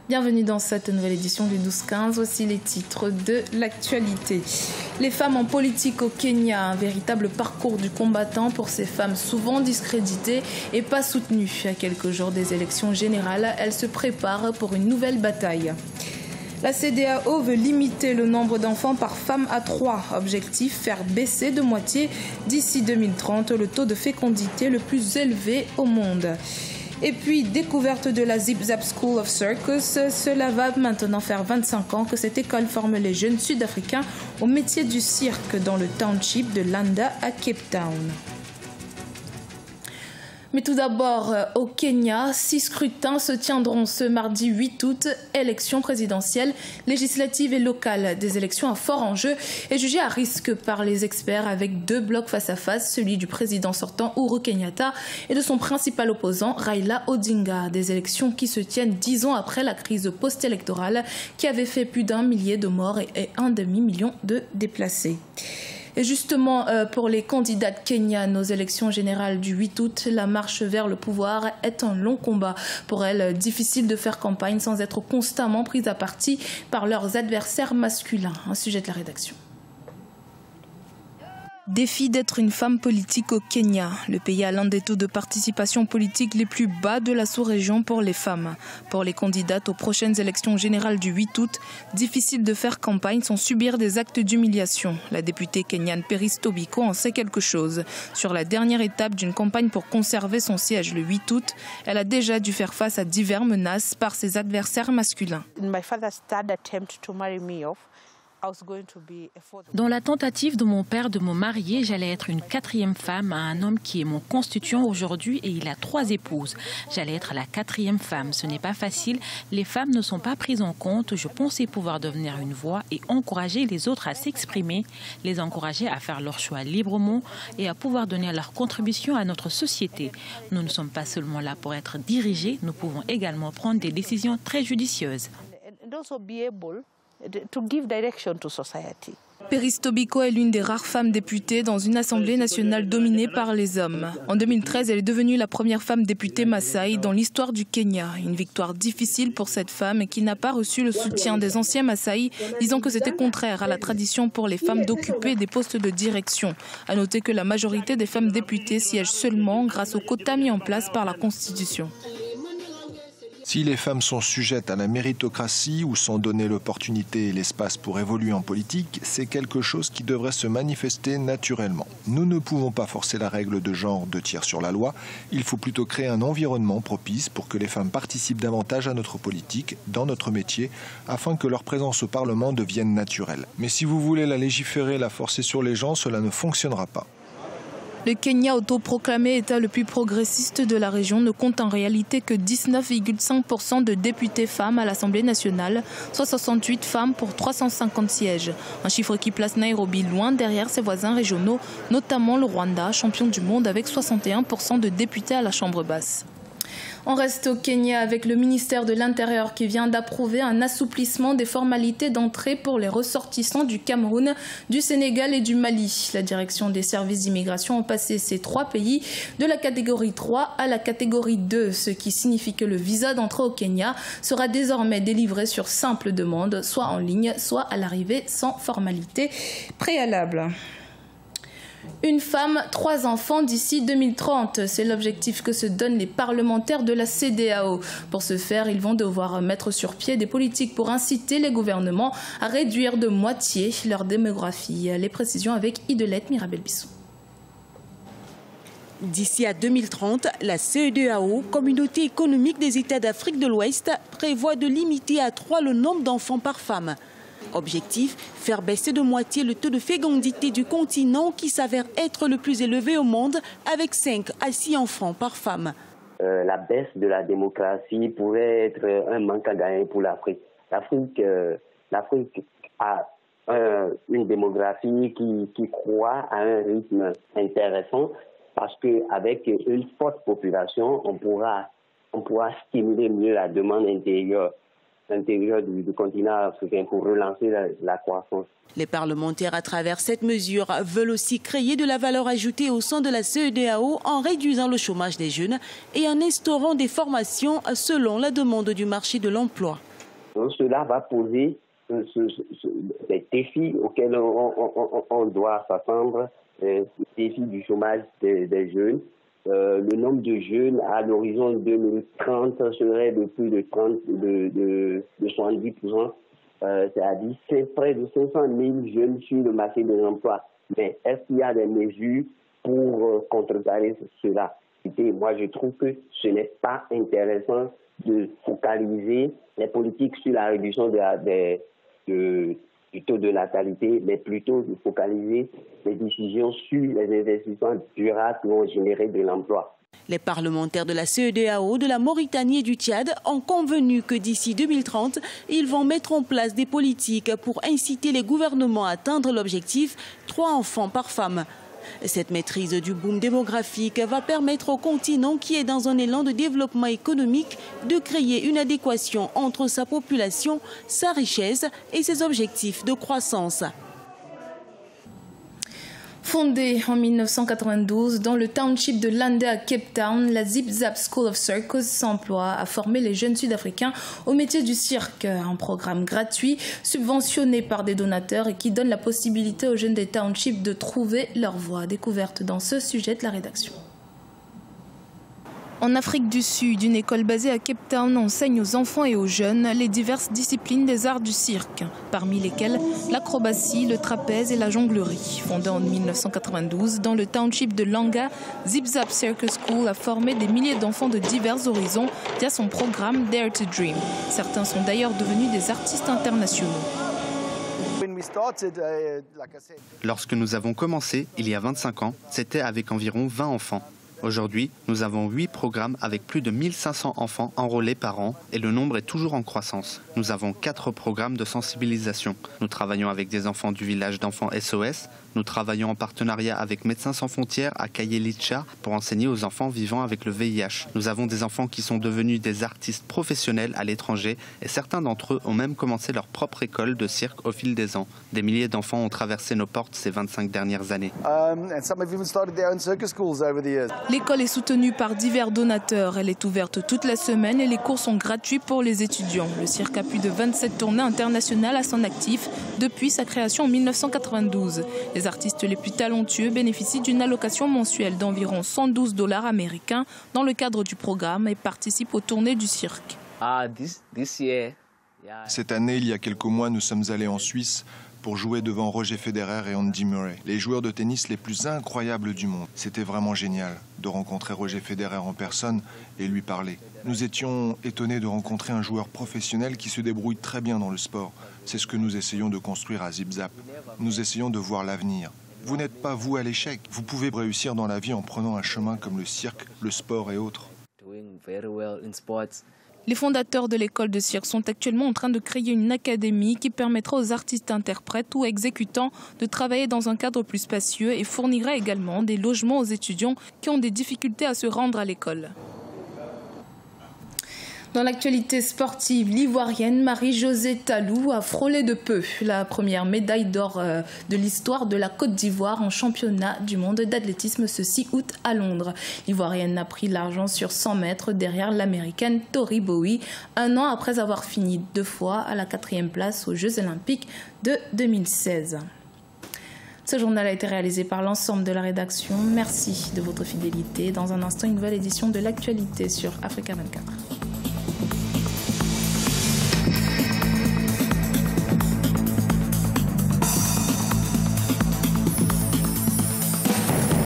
Bienvenue dans cette nouvelle édition du 12-15. Voici les titres de l'actualité. Les femmes en politique au Kenya, un véritable parcours du combattant pour ces femmes souvent discréditées et pas soutenues. À quelques jours des élections générales, elles se préparent pour une nouvelle bataille. La CEDEAO veut limiter le nombre d'enfants par femme à 3. Objectif, faire baisser de moitié d'ici 2030 le taux de fécondité le plus élevé au monde. Et puis, découverte de la Zip Zap School of Circus, cela va maintenant faire 25 ans que cette école forme les jeunes sud-africains au métier du cirque dans le township de Landa à Cape Town. Mais tout d'abord, au Kenya, 6 scrutins se tiendront ce mardi 8 août, élections présidentielles, législatives et locales. Des élections à fort enjeu et jugées à risque par les experts avec 2 blocs face à face, celui du président sortant Uhuru Kenyatta et de son principal opposant Raila Odinga. Des élections qui se tiennent 10 ans après la crise post-électorale qui avait fait plus d'1 millier de morts et 1 demi-million de déplacés. Et justement, pour les candidates kenyanes aux élections générales du 8 août, la marche vers le pouvoir est un long combat. Pour elles, difficile de faire campagne sans être constamment prise à partie par leurs adversaires masculins. Un sujet de la rédaction. Défi d'être une femme politique au Kenya. Le pays a l'un des taux de participation politique les plus bas de la sous-région pour les femmes. Pour les candidates aux prochaines élections générales du 8 août, difficile de faire campagne sans subir des actes d'humiliation. La députée kenyane Peris Tobiko en sait quelque chose. Sur la dernière étape d'une campagne pour conserver son siège le 8 août, elle a déjà dû faire face à diverses menaces par ses adversaires masculins. Dans la tentative de mon père de me marier, j'allais être une 4e femme à un homme qui est mon constituant aujourd'hui et il a 3 épouses. J'allais être la 4e femme. Ce n'est pas facile. Les femmes ne sont pas prises en compte. Je pensais pouvoir devenir une voix et encourager les autres à s'exprimer, les encourager à faire leur choix librement et à pouvoir donner leur contribution à notre société. Nous ne sommes pas seulement là pour être dirigés, nous pouvons également prendre des décisions très judicieuses. Peris Tobiko est l'une des rares femmes députées dans une assemblée nationale dominée par les hommes. En 2013, elle est devenue la première femme députée Maasai dans l'histoire du Kenya. Une victoire difficile pour cette femme qui n'a pas reçu le soutien des anciens Maasai, disant que c'était contraire à la tradition pour les femmes d'occuper des postes de direction. À noter que la majorité des femmes députées siègent seulement grâce au quota mis en place par la Constitution. Si les femmes sont sujettes à la méritocratie ou sont données l'opportunité et l'espace pour évoluer en politique, c'est quelque chose qui devrait se manifester naturellement. Nous ne pouvons pas forcer la règle de genre 2 tiers sur la loi. Il faut plutôt créer un environnement propice pour que les femmes participent davantage à notre politique, dans notre métier, afin que leur présence au Parlement devienne naturelle. Mais si vous voulez la légiférer, la forcer sur les gens, cela ne fonctionnera pas. Le Kenya, autoproclamé État le plus progressiste de la région, ne compte en réalité que 19,5% de députés femmes à l'Assemblée nationale, soit 68 femmes pour 350 sièges. Un chiffre qui place Nairobi loin derrière ses voisins régionaux, notamment le Rwanda, champion du monde avec 61% de députés à la Chambre basse. On reste au Kenya avec le ministère de l'Intérieur qui vient d'approuver un assouplissement des formalités d'entrée pour les ressortissants du Cameroun, du Sénégal et du Mali. La direction des services d'immigration a passé ces 3 pays de la catégorie 3 à la catégorie 2, ce qui signifie que le visa d'entrée au Kenya sera désormais délivré sur simple demande, soit en ligne, soit à l'arrivée sans formalité préalable. Une femme, 3 enfants d'ici 2030. C'est l'objectif que se donnent les parlementaires de la CEDEAO. Pour ce faire, ils vont devoir mettre sur pied des politiques pour inciter les gouvernements à réduire de moitié leur démographie. Les précisions avec Idelette Mirabel-Bissou. D'ici à 2030, la CEDEAO, Communauté économique des États d'Afrique de l'Ouest, prévoit de limiter à 3 le nombre d'enfants par femme. Objectif, faire baisser de moitié le taux de fécondité du continent qui s'avère être le plus élevé au monde avec 5 à 6 enfants par femme. La baisse de la démocratie pourrait être un manque à gagner pour l'Afrique. L'Afrique a une démographie qui croît à un rythme intéressant parce qu'avec une forte population, on pourra stimuler mieux la demande intérieure du continent africain pour relancer la croissance. Les parlementaires, à travers cette mesure, veulent aussi créer de la valeur ajoutée au sein de la CEDEAO en réduisant le chômage des jeunes et en instaurant des formations selon la demande du marché de l'emploi. Donc, cela va poser des défis auxquels on doit s'attendre, les défis du chômage des jeunes. Le nombre de jeunes à l'horizon 2030 serait de plus de 70%, c'est-à-dire c'est près de 500 000 jeunes sur le marché de l'emploi. Mais est-ce qu'il y a des mesures pour contrecarrer cela? Et moi, je trouve que ce n'est pas intéressant de focaliser les politiques sur la réduction du taux de natalité, mais plutôt de focaliser les décisions sur les investissements durables qui vont générer de l'emploi. Les parlementaires de la CEDEAO, de la Mauritanie et du Tchad ont convenu que d'ici 2030, ils vont mettre en place des politiques pour inciter les gouvernements à atteindre l'objectif 3 enfants par femme. Cette maîtrise du boom démographique va permettre au continent, qui est dans un élan de développement économique, de créer une adéquation entre sa population, sa richesse et ses objectifs de croissance. Fondée en 1992 dans le township de Lande à Cape Town, la Zip Zap School of Circus s'emploie à former les jeunes Sud-Africains au métier du cirque. Un programme gratuit, subventionné par des donateurs et qui donne la possibilité aux jeunes des townships de trouver leur voie. Découverte dans ce sujet de la rédaction. En Afrique du Sud, une école basée à Cape Town enseigne aux enfants et aux jeunes les diverses disciplines des arts du cirque, parmi lesquelles l'acrobatie, le trapèze et la jonglerie. Fondée en 1992 dans le township de Langa, Zip Zap Circus School a formé des milliers d'enfants de divers horizons via son programme Dare to Dream. Certains sont d'ailleurs devenus des artistes internationaux. Lorsque nous avons commencé, il y a 25 ans, c'était avec environ 20 enfants. Aujourd'hui, nous avons 8 programmes avec plus de 1500 enfants enrôlés par an et le nombre est toujours en croissance. Nous avons 4 programmes de sensibilisation. Nous travaillons avec des enfants du village d'enfants SOS. Nous travaillons en partenariat avec Médecins sans frontières à Kayelitsha pour enseigner aux enfants vivant avec le VIH. Nous avons des enfants qui sont devenus des artistes professionnels à l'étranger et certains d'entre eux ont même commencé leur propre école de cirque au fil des ans. Des milliers d'enfants ont traversé nos portes ces 25 dernières années. L'école est soutenue par divers donateurs. Elle est ouverte toute la semaine et les cours sont gratuits pour les étudiants. Le cirque a plus de 27 tournées internationales à son actif depuis sa création en 1992. Les artistes les plus talentueux bénéficient d'une allocation mensuelle d'environ $112 américains dans le cadre du programme et participent aux tournées du cirque. Cette année, il y a quelques mois, nous sommes allés en Suisse pour jouer devant Roger Federer et Andy Murray, les joueurs de tennis les plus incroyables du monde. C'était vraiment génial de rencontrer Roger Federer en personne et lui parler. Nous étions étonnés de rencontrer un joueur professionnel qui se débrouille très bien dans le sport. C'est ce que nous essayons de construire à Zip Zap. Nous essayons de voir l'avenir. Vous n'êtes pas voué à l'échec. Vous pouvez réussir dans la vie en prenant un chemin comme le cirque, le sport et autres. Les fondateurs de l'école de cirque sont actuellement en train de créer une académie qui permettra aux artistes interprètes ou exécutants de travailler dans un cadre plus spacieux et fournira également des logements aux étudiants qui ont des difficultés à se rendre à l'école. Dans l'actualité sportive, l'Ivoirienne Marie-Josée Talou a frôlé de peu la première médaille d'or de l'histoire de la Côte d'Ivoire en championnat du monde d'athlétisme ce 6 août à Londres. L'Ivoirienne a pris l'argent sur 100 mètres derrière l'Américaine Tori Bowie, un an après avoir fini 2 fois à la 4e place aux Jeux Olympiques de 2016. Ce journal a été réalisé par l'ensemble de la rédaction. Merci de votre fidélité. Dans un instant, une nouvelle édition de l'actualité sur Africa 24.